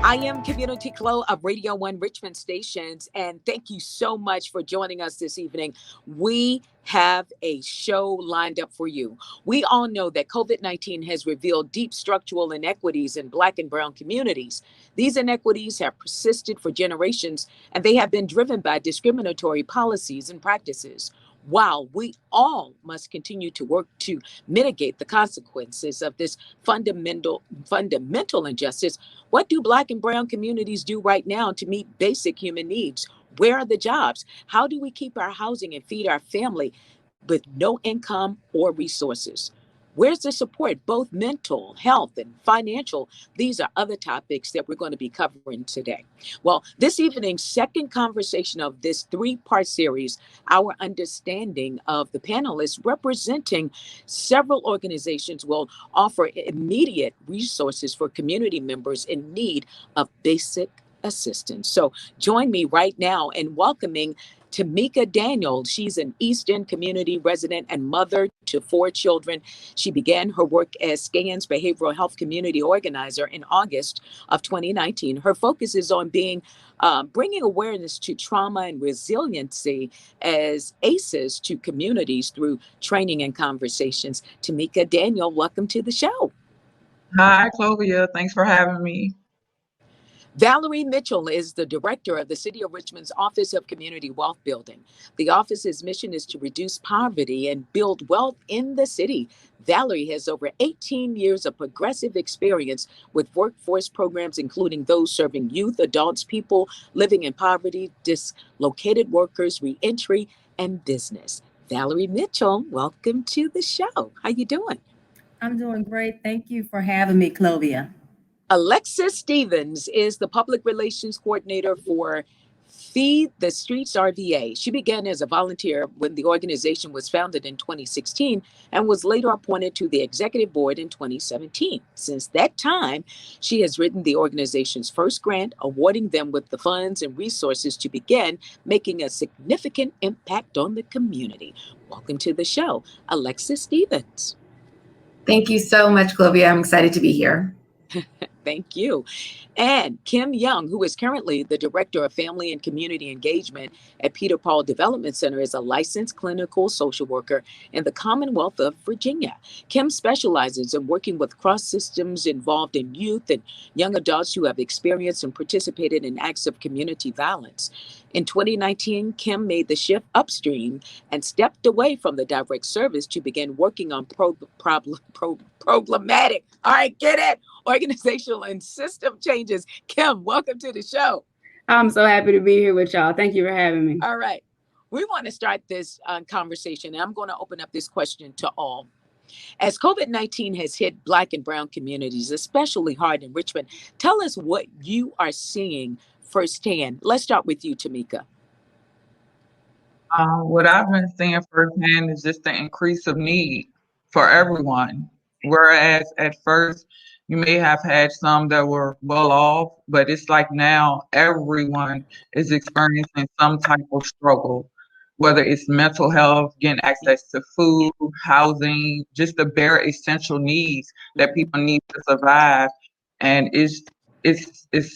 I am Community Clo of Radio 1 Richmond Stations, and thank you so much for joining us this evening. We have a show lined up for you. We all know that COVID-19 has revealed deep structural inequities in Black and Brown communities. These inequities have persisted for generations, and they have been driven by discriminatory policies and practices. While we all must continue to work to mitigate the consequences of this fundamental injustice, what do Black and Brown communities do right now to meet basic human needs? Where are the jobs? How do we keep our housing and feed our family with no income or resources? Where's the support, both mental health and financial? These are other topics that we're going to be covering today. Well, this evening's second conversation of this three-part series, our understanding of the panelists representing several organizations will offer immediate resources for community members in need of basic assistance. So join me right now in welcoming Tamika Daniel. She's an East End community resident and mother to 4 children. She began her work as SCAN's behavioral health community organizer in August of 2019. Her focus is on bringing awareness to trauma and resiliency as ACEs to communities through training and conversations. Tamika Daniel, welcome to the show. Hi, Clovia. Thanks for having me. Valerie Mitchell is the director of the City of Richmond's Office of Community Wealth Building. The office's mission is to reduce poverty and build wealth in the city. Valerie has over 18 years of progressive experience with workforce programs, including those serving youth, adults, people living in poverty, dislocated workers, reentry, and business. Valerie Mitchell, welcome to the show. How you doing? I'm doing great. Thank you for having me, Clovia. Alexis Stevens is the public relations coordinator for Feed the Streets RVA. She began as a volunteer when the organization was founded in 2016 and was later appointed to the executive board in 2017. Since that time, she has written the organization's first grant, awarding them with the funds and resources to begin making a significant impact on the community. Welcome to the show, Alexis Stevens. Thank you so much, Clovia. I'm excited to be here. Thank you. And Kim Young, who is currently the Director of Family and Community Engagement at Peter Paul Development Center, is a licensed clinical social worker in the Commonwealth of Virginia. Kim specializes in working with cross systems involved in youth and young adults who have experienced and participated in acts of community violence. In 2019, Kim made the shift upstream and stepped away from the direct service to begin working on problematic, all right, get it, organizational and system changes. Kim, welcome to the show. I'm so happy to be here with y'all. Thank you for having me. All right. We want to start this conversation, and I'm going to open up this question to all. As COVID-19 has hit Black and Brown communities, especially hard in Richmond, tell us what you are seeing firsthand. Let's start with you, Tamika. What I've been seeing firsthand is just the increase of need for everyone. Whereas at first, you may have had some that were well off, but it's like now everyone is experiencing some type of struggle, whether it's mental health, getting access to food, housing, just the bare essential needs that people need to survive. And it's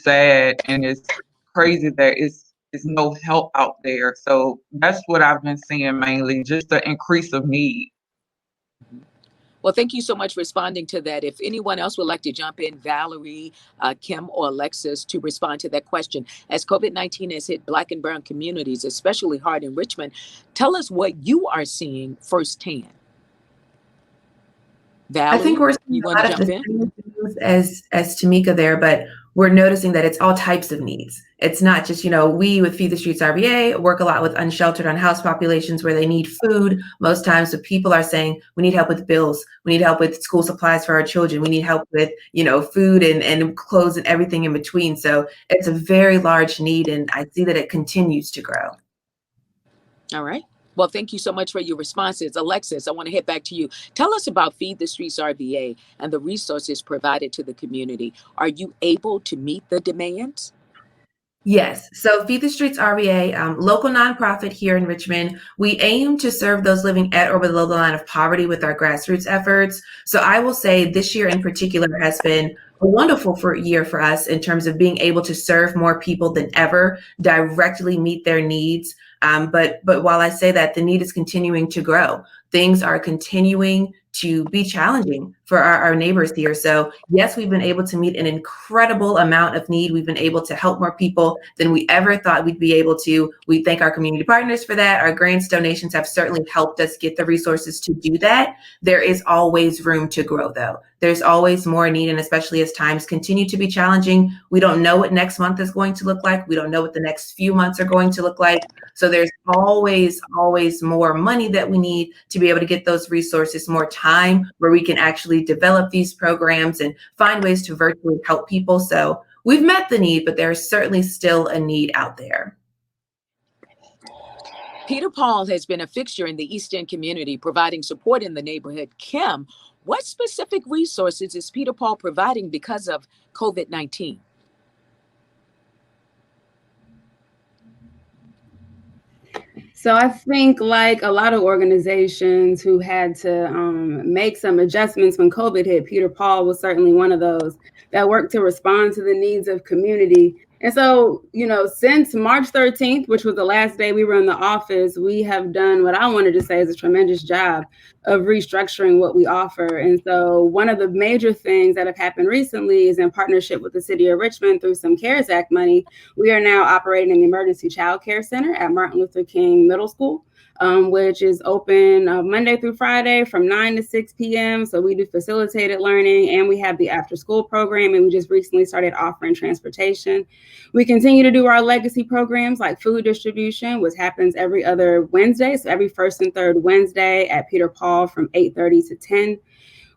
sad and it's crazy that it's no help out there. So that's what I've been seeing mainly, just the increase of need. Well, thank you so much for responding to that. If anyone else would like to jump in, Valerie, Kim, or Alexis, to respond to that question. As COVID-19 has hit Black and Brown communities, especially hard in Richmond, tell us what you are seeing firsthand. Valerie, I think we're seeing a lot of the same things as Tamika there, but we're noticing that it's all types of needs. It's not just, we with Feed the Streets RVA work a lot with unsheltered, unhoused populations where they need food most times. So people are saying, we need help with bills. We need help with school supplies for our children. We need help with, food and clothes and everything in between. So it's a very large need, and I see that it continues to grow. All right. Well, thank you so much for your responses. Alexis, I want to head back to you. Tell us about Feed the Streets RVA and the resources provided to the community. Are you able to meet the demands? Yes. So Feed the Streets RVA, local nonprofit here in Richmond. We aim to serve those living at or below the line of poverty with our grassroots efforts. So I will say this year in particular has been a wonderful year for us in terms of being able to serve more people than ever, directly meet their needs. But while I say that, the need is continuing to grow. Things are continuing to be challenging for our neighbors here. So yes, we've been able to meet an incredible amount of need. We've been able to help more people than we ever thought we'd be able to. We thank our community partners for that. Our grants donations have certainly helped us get the resources to do that. There is always room to grow though. There's always more need, and especially as times continue to be challenging, we don't know what next month is going to look like. We don't know what the next few months are going to look like. So there's always more money that we need to be able to get those resources, more time where we can actually develop these programs and find ways to virtually help people. So we've met the need, but there's certainly still a need out there. Peter Paul has been a fixture in the East End community, providing support in the neighborhood. Kim, what specific resources is Peter Paul providing because of COVID-19? So I think like a lot of organizations who had to make some adjustments when COVID hit, Peter Paul was certainly one of those that worked to respond to the needs of community. And so, you know, since March 13th, which was the last day we were in the office, we have done what I wanted to say is a tremendous job of restructuring what we offer. And so one of the major things that have happened recently is in partnership with the city of Richmond through some CARES Act money, we are now operating an emergency child care center at Martin Luther King Middle School. Which is open Monday through Friday from 9 to 6 p.m. So we do facilitated learning, and we have the after school program, and we just recently started offering transportation. We continue to do our legacy programs like food distribution, which happens every other Wednesday. So every first and third Wednesday at Peter Paul from 8:30 to 10.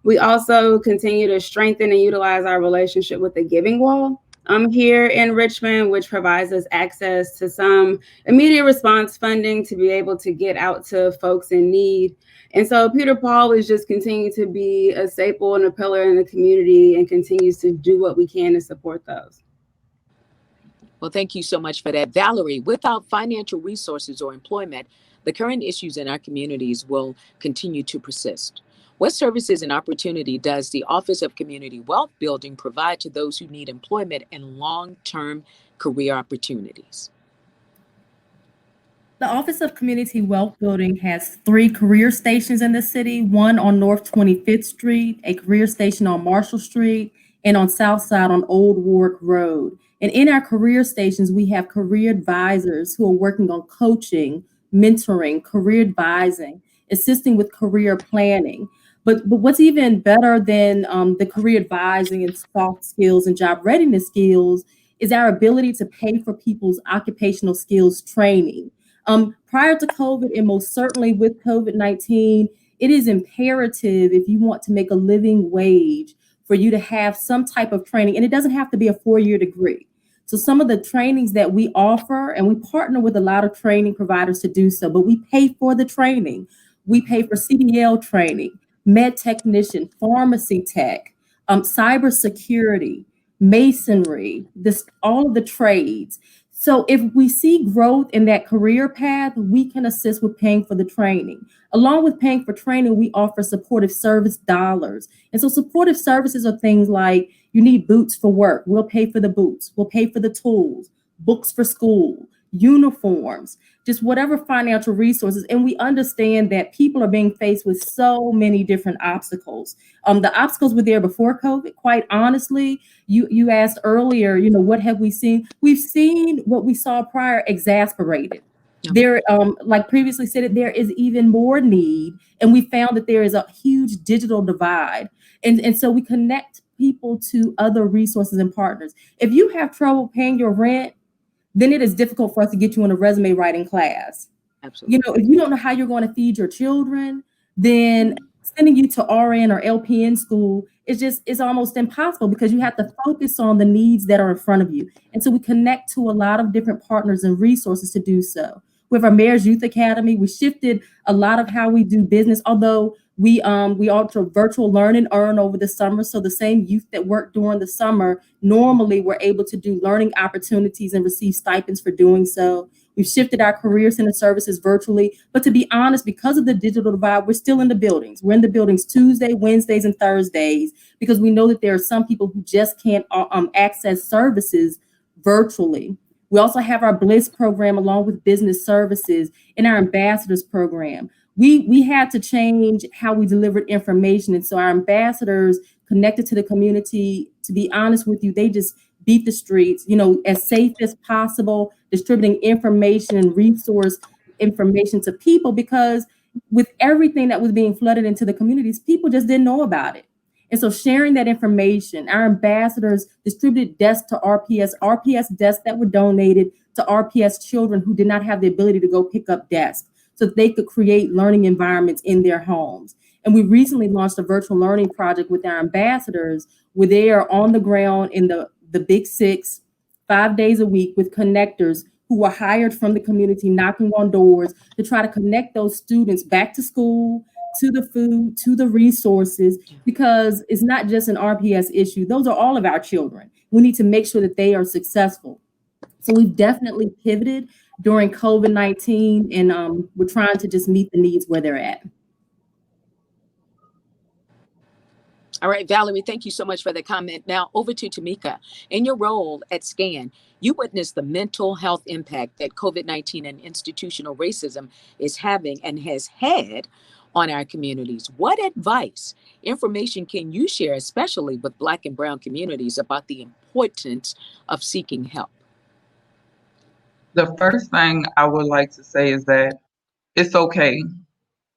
We also continue to strengthen and utilize our relationship with the Giving Wall here in Richmond, which provides us access to some immediate response funding to be able to get out to folks in need. And so Peter Paul is just continuing to be a staple and a pillar in the community and continues to do what we can to support those. Well, thank you so much for that. Valerie, without financial resources or employment, the current issues in our communities will continue to persist. What services and opportunity does the Office of Community Wealth Building provide to those who need employment and long-term career opportunities? The Office of Community Wealth Building has 3 career stations in the city, one on North 25th Street, a career station on Marshall Street, and on South Side on Old Warwick Road. And in our career stations, we have career advisors who are working on coaching, mentoring, career advising, assisting with career planning. But what's even better than the career advising and soft skills and job readiness skills is our ability to pay for people's occupational skills training. Prior to COVID, and most certainly with COVID-19, it is imperative if you want to make a living wage for you to have some type of training, and it doesn't have to be a 4-year degree. So some of the trainings that we offer, and we partner with a lot of training providers to do so, but we pay for the training. We pay for CDL training, med technician, pharmacy tech, cybersecurity, masonry, all of the trades. So if we see growth in that career path, we can assist with paying for the training. Along with paying for training, we offer supportive service dollars. And so supportive services are things like you need boots for work. We'll pay for the boots. We'll pay for the tools, books for school, uniforms, just whatever financial resources. And we understand that people are being faced with so many different obstacles. The obstacles were there before COVID. Quite honestly, you asked earlier, you know, what have we seen? We've seen what we saw prior exasperated. There, like previously said, there is even more need. And we found that there is a huge digital divide. And so we connect people to other resources and partners. If you have trouble paying your rent, then it is difficult for us to get you in a resume writing class. Absolutely. You know, if you don't know how you're going to feed your children, then sending you to RN or LPN school is almost impossible because you have to focus on the needs that are in front of you. And so we connect to a lot of different partners and resources to do so. With our Mayor's Youth Academy, we shifted a lot of how we do business, although We offer virtual learn and earn over the summer. So the same youth that work during the summer normally were able to do learning opportunities and receive stipends for doing so. We've shifted our career center services virtually. But to be honest, because of the digital divide, we're still in the buildings. We're in the buildings Tuesday, Wednesdays, and Thursdays, because we know that there are some people who just can't access services virtually. We also have our Bliss program along with business services and our ambassadors program. We had to change how we delivered information. And so our ambassadors connected to the community, to be honest with you, they just beat the streets, as safe as possible, distributing information and resource information to people, because with everything that was being flooded into the communities, people just didn't know about it. And so sharing that information, our ambassadors distributed desks to RPS desks that were donated to RPS children who did not have the ability to go pick up desks, so that they could create learning environments in their homes. And we recently launched a virtual learning project with our ambassadors, where they are on the ground in the Big Six, 5 days a week, with connectors who were hired from the community, knocking on doors to try to connect those students back to school, to the food, to the resources, because it's not just an RPS issue. Those are all of our children. We need to make sure that they are successful. So we've definitely pivoted during COVID-19, and we're trying to just meet the needs where they're at. All right, Valerie, thank you so much for the comment. Now over to Tamika. In your role at SCAN, you witnessed the mental health impact that COVID-19 and institutional racism is having and has had on our communities. What advice, information can you share, especially with Black and Brown communities, about the importance of seeking help? The first thing I would like to say is that it's okay.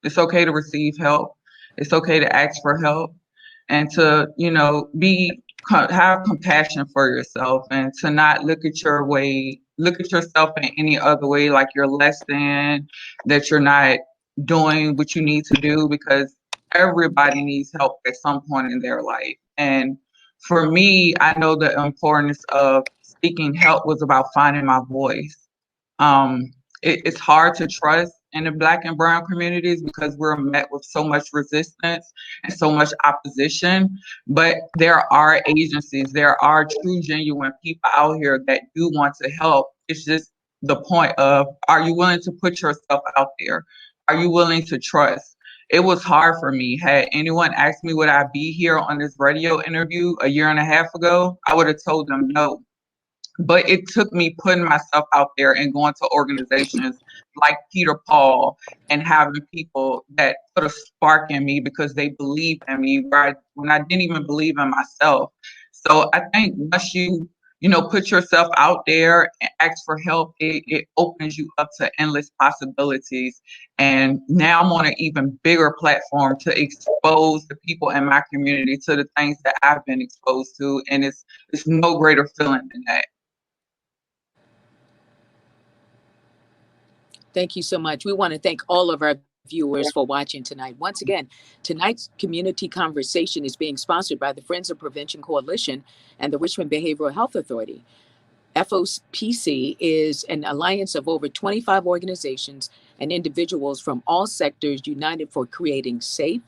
It's okay to receive help. It's okay to ask for help, and to, have compassion for yourself, and to not look at yourself in any other way, like you're less than, that you're not doing what you need to do, because everybody needs help at some point in their life. And for me, I know the importance of seeking help was about finding my voice. It's hard to trust in the Black and Brown communities because we're met with so much resistance and so much opposition. But there are agencies, there are true, genuine people out here that do want to help. It's just the point of, are you willing to put yourself out there? Are you willing to trust? It was hard for me. Had anyone asked me would I be here on this radio interview a year and a half ago, I would have told them no. But it took me putting myself out there and going to organizations like Peter Paul and having people that put a spark in me because they believed in me when I didn't even believe in myself. So I think once you put yourself out there and ask for help, it opens you up to endless possibilities. And now I'm on an even bigger platform to expose the people in my community to the things that I've been exposed to. And it's no greater feeling than that. Thank you so much. We want to thank all of our viewers for watching tonight. Once again, tonight's community conversation is being sponsored by the Friends of Prevention Coalition and the Richmond Behavioral Health Authority. FOPC is an alliance of over 25 organizations and individuals from all sectors united for creating safe,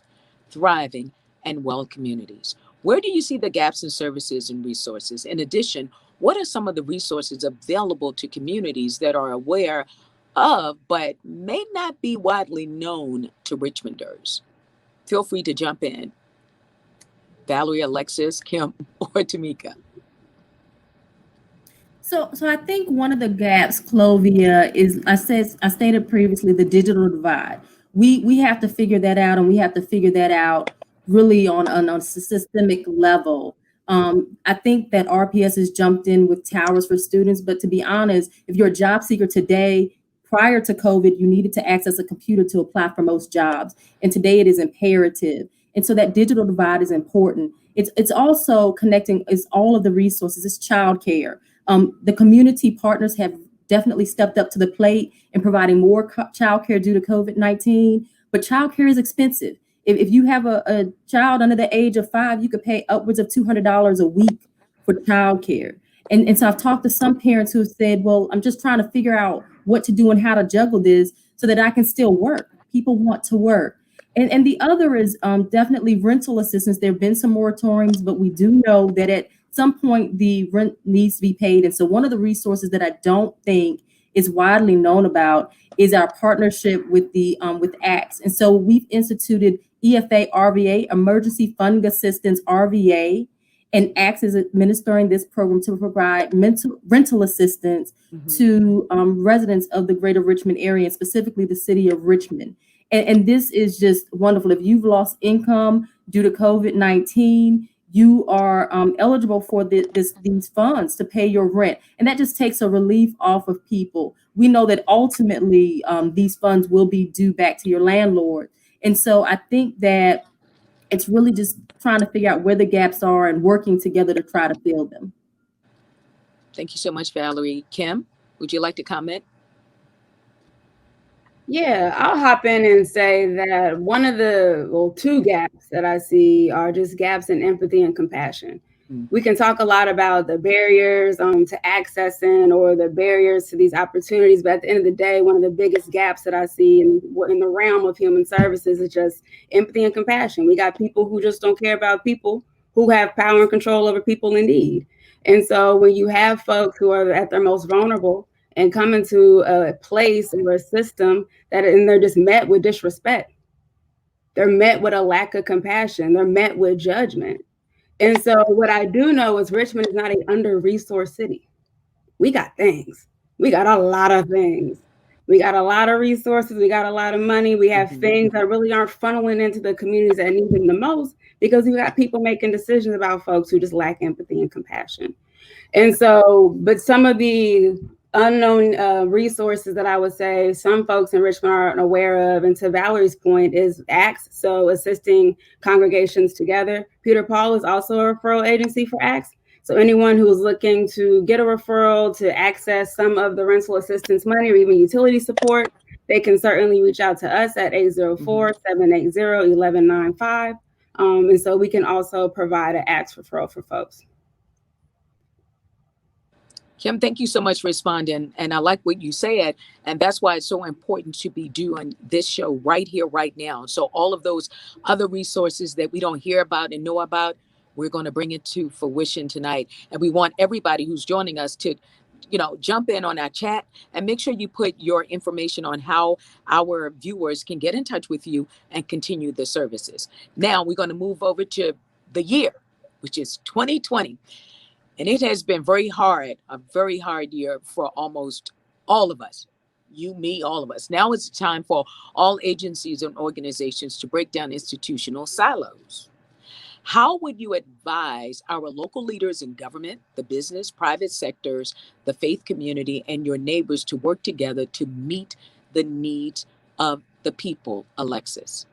thriving, and well communities. Where do you see the gaps in services and resources? In addition, what are some of the resources available to communities that are aware of, but may not be widely known to Richmonders? Feel free to jump in. Valerie, Alexis, Kim, or Tamika. So I think one of the gaps, Clovia, is I stated previously, the digital divide. We have to figure that out, and we have to figure that out really on a systemic level. I think that RPS has jumped in with towers for students, but to be honest, if you're a job seeker today, prior to COVID, you needed to access a computer to apply for most jobs. And today it is imperative. And so that digital divide is important. It's also connecting is all of the resources. It's childcare. The community partners have definitely stepped up to the plate in providing more childcare due to COVID-19, but childcare is expensive. If you have a child under the age of 5, you could pay upwards of $200 a week for childcare. And so I've talked to some parents who have said, well, I'm just trying to figure out what to do and how to juggle this so that I can still work. People want to work. And the other is definitely rental assistance. There have been some moratoriums, but we do know that at some point the rent needs to be paid. And so one of the resources that I don't think is widely known about is our partnership with the with ACTS. And so we've instituted EFA RVA, Emergency Funding Assistance RVA, and ACTS is administering this program to provide rental assistance to residents of the greater Richmond area, and specifically the city of Richmond. And this is just wonderful. If you've lost income due to COVID-19, you are eligible for these funds to pay your rent. And that just takes a relief off of people. We know that ultimately these funds will be due back to your landlord. And so I think that it's really just trying to figure out where the gaps are and working together to try to fill them. Thank you so much, Valerie. Kim, would you like to comment? Yeah, I'll hop in and say that one of the two gaps that I see are just gaps in empathy and compassion. We can talk a lot about the barriers to accessing or the barriers to these opportunities, but at the end of the day, one of the biggest gaps that I see in the realm of human services is just empathy and compassion. We got people who just don't care about people, who have power and control over people in need. And so when you have folks who are at their most vulnerable and come into a place or a system and they're just met with disrespect, they're met with a lack of compassion, they're met with judgment. And so what I do know is Richmond is not an under-resourced city. We got things. We got a lot of things. We got a lot of resources. We got a lot of money. We have things that really aren't funneling into the communities that need them the most, because we got people making decisions about folks who just lack empathy and compassion. And so, but some of the unknown resources that I would say some folks in Richmond aren't aware of, and to Valerie's point, is ACTS, so assisting congregations together. Peter Paul is also a referral agency for ACTS. So anyone who is looking to get a referral to access some of the rental assistance money or even utility support, they can certainly reach out to us at 804-780-1195. And so we can also provide an ACTS referral for folks. Kim, thank you so much for responding. And I like what you said. And that's why it's so important to be doing this show right here, right now. So all of those other resources that we don't hear about and know about, we're going to bring it to fruition tonight. And we want everybody who's joining us to, jump in on our chat and make sure you put your information on how our viewers can get in touch with you and continue the services. Now we're going to move over to the year, which is 2020. And it has been a very hard year for almost all of us. You, me, all of us. Now it's time for all agencies and organizations to break down institutional silos. How would you advise our local leaders in government, the business, private sectors, the faith community, and your neighbors to work together to meet the needs of the people, Alexis?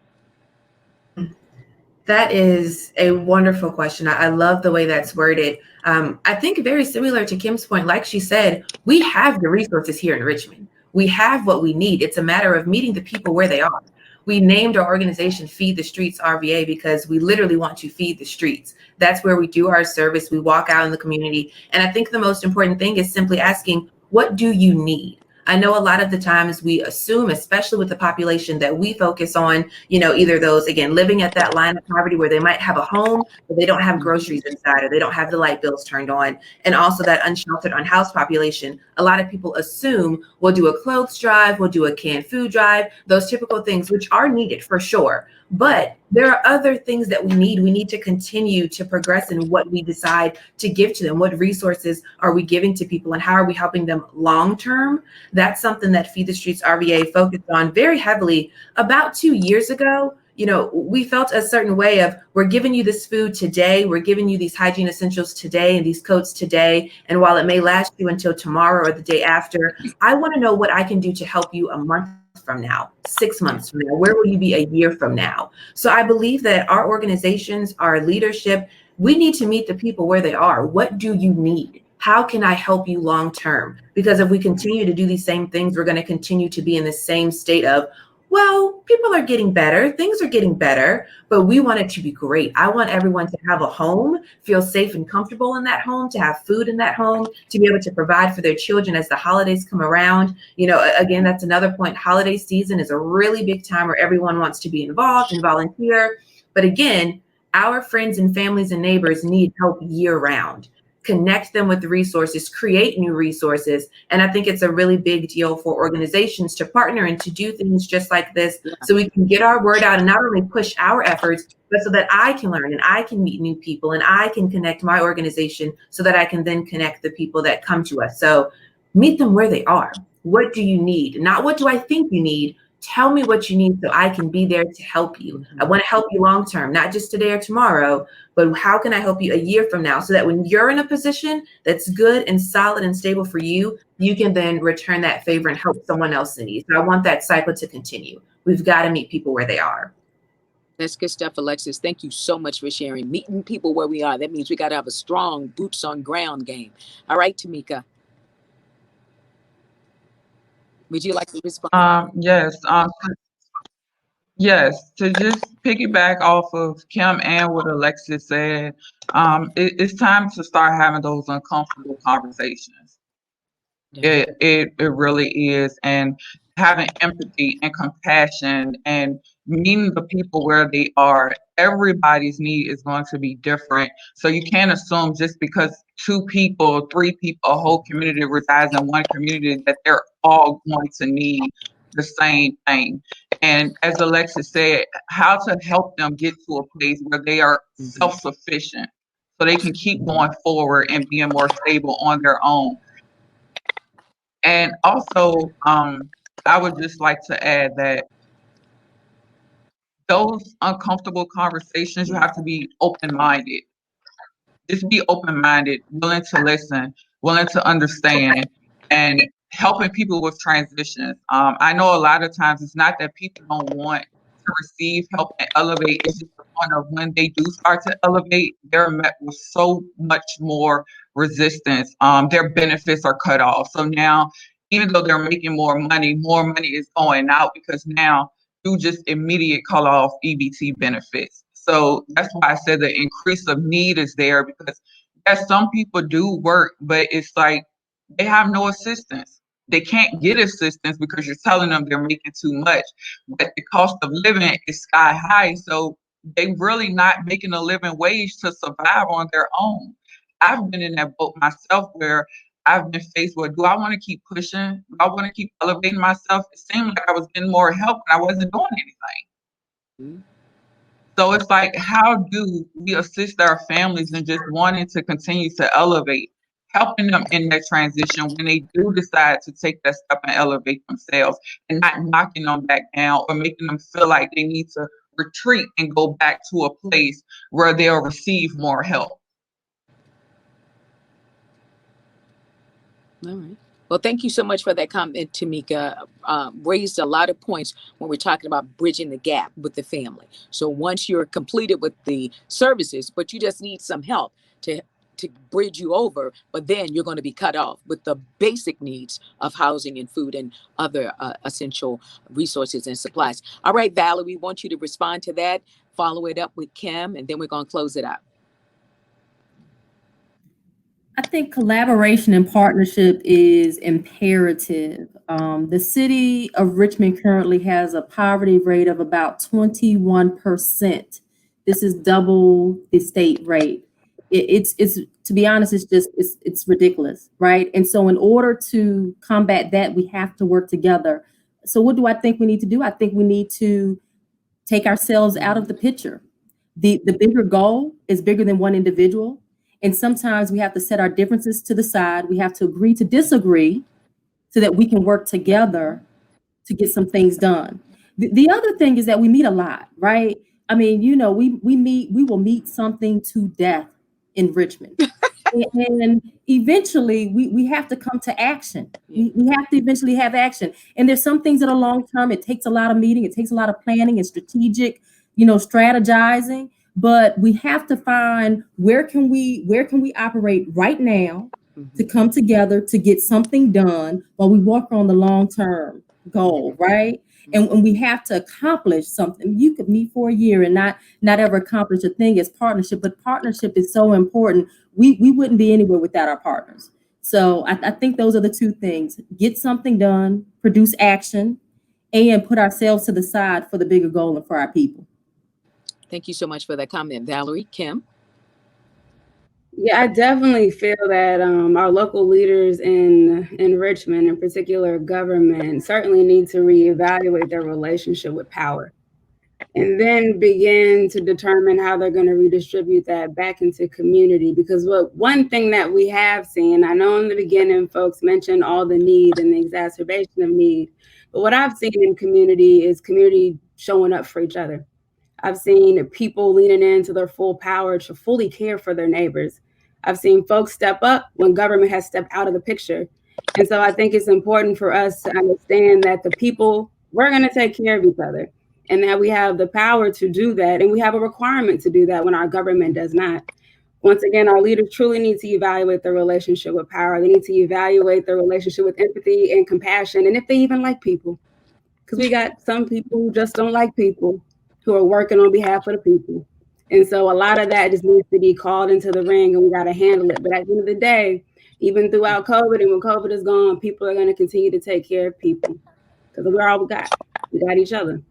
That is a wonderful question. I love the way that's worded. I think very similar to Kim's point, like she said, we have the resources here in Richmond. We have what we need. It's a matter of meeting the people where they are. We named our organization Feed the Streets RVA because we literally want to feed the streets. That's where we do our service. We walk out in the community. And I think the most important thing is simply asking, what do you need? I know a lot of the times we assume, especially with the population that we focus on, either those, again, living at that line of poverty where they might have a home, but they don't have groceries inside, or they don't have the light bills turned on. And also that unsheltered, unhoused population. A lot of people assume we'll do a clothes drive, we'll do a canned food drive, those typical things, which are needed for sure. But there are other things that we need. We need to continue to progress in what we decide to give to them. What resources are we giving to people, and how are we helping them long term? That's something that Feed the Streets RVA focused on very heavily about 2 years ago. We felt a certain way of, we're giving you this food today, we're giving you these hygiene essentials today and these coats today. And while it may last you until tomorrow or the day after, I want to know what I can do to help you a month from now, 6 months from now. Where will you be a year from now? So I believe that our organizations, our leadership, we need to meet the people where they are. What do you need? How can I help you long term? Because if we continue to do these same things, we're going to continue to be in the same state of, well, people are getting better. Things are getting better, but we want it to be great. I want everyone to have a home, feel safe and comfortable in that home, to have food in that home, to be able to provide for their children as the holidays come around. You know, again, that's another point. Holiday season is a really big time where everyone wants to be involved and volunteer. But again, our friends and families and neighbors need help year round. Connect them with resources, create new resources. And I think it's a really big deal for organizations to partner and to do things just like this so we can get our word out and not only push our efforts, but so that I can learn and I can meet new people and I can connect my organization so that I can then connect the people that come to us. So meet them where they are. What do you need? Not what do I think you need? Tell me what you need so I can be there to help you. I want to help you long term, not just today or tomorrow, but how can I help you a year from now so that when you're in a position that's good and solid and stable for you, you can then return that favor and help someone else in need. So I want that cycle to continue. We've got to meet people where they are. That's good stuff, Alexis. Thank you so much for sharing. Meeting people where we are. That means we got to have a strong boots on ground game. All right, Tamika. Would you like to respond? Yes, to just piggyback off of Kim and what Alexis said, it's time to start having those uncomfortable conversations. It really is. And having empathy and compassion and meeting the people where they are. Everybody's need is going to be different. So you can't assume just because 2 people, 3 people, a whole community resides in one community that they're all going to need the same thing. And as Alexis said, how to help them get to a place where they are self-sufficient so they can keep going forward and being more stable on their own. And also, I would just like to add that those uncomfortable conversations, you have to be open-minded. Just be open-minded, willing to listen, willing to understand, and helping people with transitions. I know a lot of times it's not that people don't want to receive help and elevate. It's just the point of when they do start to elevate, they're met with so much more resistance. Their benefits are cut off. So now, even though they're making more money is going out because now you just immediate call off EBT benefits. So that's why I said the increase of need is there because yes, some people do work, but it's like they have no assistance. They can't get assistance because you're telling them they're making too much. But the cost of living is sky high. So they really not making a living wage to survive on their own. I've been in that boat myself where I've been faced with, do I want to keep pushing? Do I want to keep elevating myself? It seemed like I was getting more help and I wasn't doing anything. So it's like, how do we assist our families in just wanting to continue to elevate, helping them in that transition when they do decide to take that step and elevate themselves and not knocking them back down or making them feel like they need to retreat and go back to a place where they'll receive more help. All right. Well, thank you so much for that comment, Tamika. Raised a lot of points when we're talking about bridging the gap with the family. So once you're completed with the services, but you just need some help to bridge you over, but then you're going to be cut off with the basic needs of housing and food and other essential resources and supplies. All right, Valerie, we want you to respond to that, follow it up with Kim, and then we're going to close it out. I think collaboration and partnership is imperative. The city of Richmond currently has a poverty rate of about 21%. This is double the state rate. It's to be honest, it's ridiculous, right? And so in order to combat that, we have to work together. So what do I think we need to do? I think we need to take ourselves out of the picture. The bigger goal is bigger than one individual. And sometimes we have to set our differences to the side. We have to agree to disagree so that we can work together to get some things done. The other thing is that we meet a lot, right? I mean, you know, we will meet something to death in Richmond. And eventually we have to come to action. We have to eventually have action. And there's some things that are long-term. It takes a lot of meeting. It takes a lot of planning and strategic, strategizing. But we have to find where can we operate right now to come together to get something done while we work on the long-term goal, right? And we have to accomplish something. You could meet for a year and not ever accomplish a thing as partnership, but partnership is so important. We wouldn't be anywhere without our partners. So I think those are the two things: get something done, produce action, and put ourselves to the side for the bigger goal and for our people. Thank you so much for that comment, Valerie. Kim? Yeah, I definitely feel that our local leaders in Richmond, in particular government, certainly need to reevaluate their relationship with power and then begin to determine how they're going to redistribute that back into community. Because one thing that we have seen, I know in the beginning folks mentioned all the need and the exacerbation of need, but what I've seen in community is community showing up for each other. I've seen people leaning into their full power to fully care for their neighbors. I've seen folks step up when government has stepped out of the picture. And so I think it's important for us to understand that the people, we're going to take care of each other, and that we have the power to do that. And we have a requirement to do that when our government does not. Once again, our leaders truly need to evaluate their relationship with power. They need to evaluate their relationship with empathy and compassion, and if they even like people. Because we got some people who just don't like people, who are working on behalf of the people. And so a lot of that just needs to be called into the ring, and we got to handle it. But at the end of the day, even throughout COVID and when COVID is gone, people are going to continue to take care of people, because we're all we got. We got each other.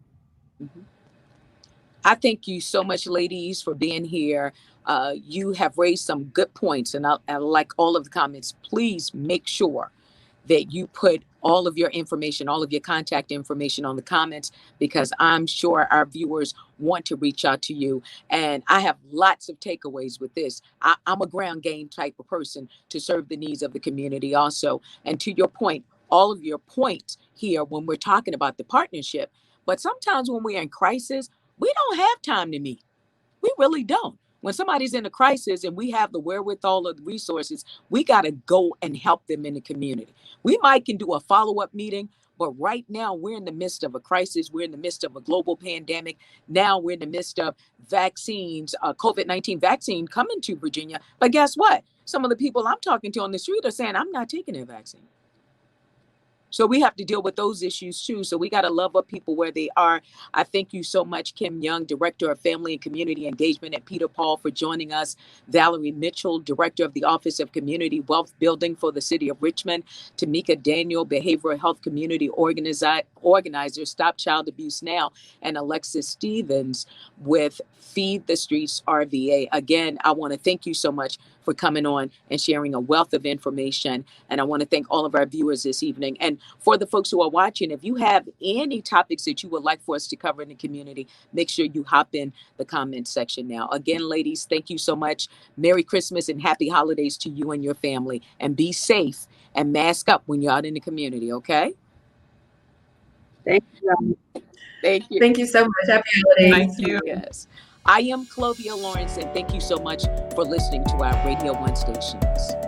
I thank you so much, ladies, for being here. You have raised some good points, and I like all of the comments. Please make sure that you put all of your information, all of your contact information on the comments, because I'm sure our viewers want to reach out to you. And I have lots of takeaways with this. I'm a ground game type of person to serve the needs of the community also. And to your point, all of your points here when we're talking about the partnership, but sometimes when we're in crisis, we don't have time to meet. We really don't. When somebody's in a crisis and we have the wherewithal of the resources, we got to go and help them in the community. We might can do a follow-up meeting, but right now we're in the midst of a crisis. We're in the midst of a global pandemic. Now we're in the midst of vaccines, COVID-19 vaccine coming to Virginia. But guess what? Some of the people I'm talking to on the street are saying, I'm not taking a vaccine. So we have to deal with those issues too. So we got to love up people where they are. I thank you so much, Kim Young, Director of Family and Community Engagement at Peter Paul, for joining us. Valerie Mitchell, Director of the Office of Community Wealth Building for the City of Richmond. Tamika Daniel, Behavioral Health Community Organizer, Stop Child Abuse Now. And Alexis Stevens with Feed the Streets RVA. Again, I want to thank you so much for coming on and sharing a wealth of information. And I want to thank all of our viewers this evening. And for the folks who are watching, if you have any topics that you would like for us to cover in the community, make sure you hop in the comment section now. Again, ladies, thank you so much. Merry Christmas and happy holidays to you and your family. And be safe and mask up when you're out in the community, okay? Thank you. Thank you. Thank you so much. Happy holidays. Thank you. Yes. I am Clovia Lawrence, and thank you so much for listening to our Radio 1 stations.